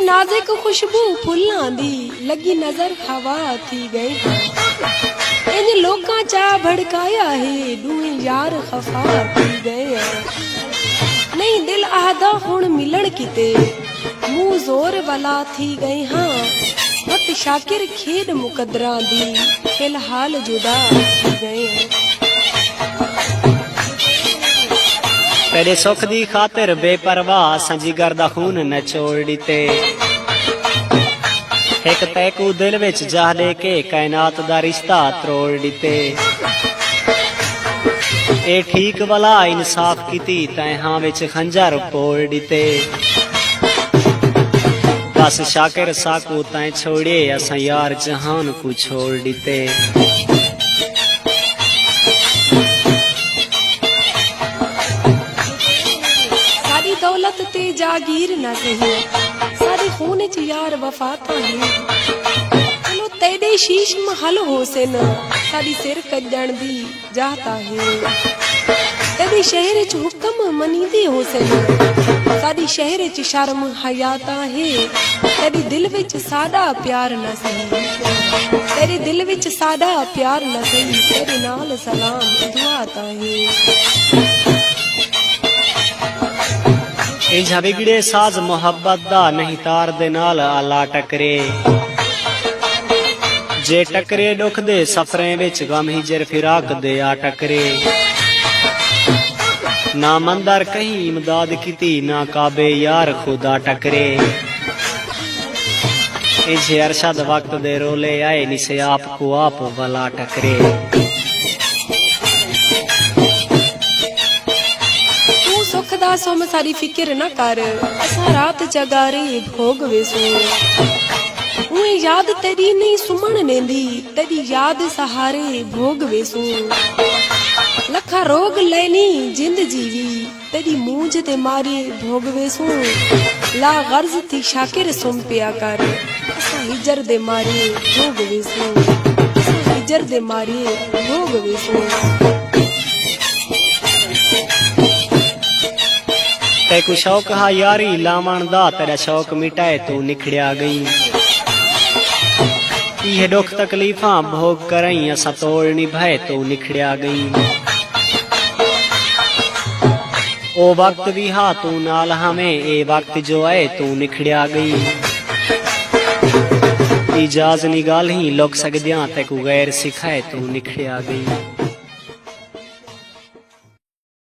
नाज़ुक खुशबू फुल्लां दी लगी नजर हवा थी गई। इन लोकां चा भड़काया है दूए यार खफा थी गए। नहीं दिल आहदा हुण मिलण किते मुंह जोर वाला थी गए। हाँ वत शाकिर खेड मुकदरा दी फिलहाल जुदा थी गए। तेरे सुख दी खातिर बेपरवाह संजीगर दा खून नचोड़ दिते। एक तैकू दिल विच जा दे के कायनात दा रिश्ता त्रोड़ दिते। ए ठीक वाला इंसाफ कीती तैहां विच खंजर पोड़ दिते। बस शाकिर साकू तैं छोड़े असां यार जहान को छोड़ दिते। दौलत ते जागीर न सही सारे खून च यार वफाता है। चलो तेरे शीश महल होसन सारी सिर कजण दी जाता है। तेरे शहर च हुक्म मनीदे होसन सारी शहर च शर्म हयाता है। तेरे दिल विच सादा प्यार न सही तेरे दिल विच सादा प्यार न सही तेरे नाल सलाम दुआता है। इंझ बिगड़े साज मोहब्बत दा नहीं तार दे नाल आला टकरे। जे टकरे दुख दे सफरें विच गम हिजर फिराक दे आ टकरे। ना मंदर कहीं इमदाद कीती ना काबे यार खुदा टकरे। इंझे अरशद वक्त दे रोले आए निसे आप को आप वाला टकरे। सुखदा सोम सारी फिक्र न कर असा रात जगारे भोग वेसो। उए याद तेरी नहीं सुमण नेंदी तेरी याद सहारे भोग वेसो। लखा रोग लेनी जिंद जीवी तेरी मूंझ ते मारे भोग वेसो। ला गर्ज थी शाकिर सुम पिया कर असा हिजर दे मारे भोग वेसो। असा हिजर दे मारे भोग वेसो। तैकू शौक हा यारी लावण दा तेरा शौक मिटाए तू निखड़िया गई। ये दुख तकलीफां भोग करई असा तोड़ निभाए तू निखड़िया गई। ओ वक्त भी हा तू नाल हमें ए वक्त जो आए तू निखड़िया गई। इजाज निगाल ही लोग सकदियां तैकू गैर सिखाए तू निखड़िया गई।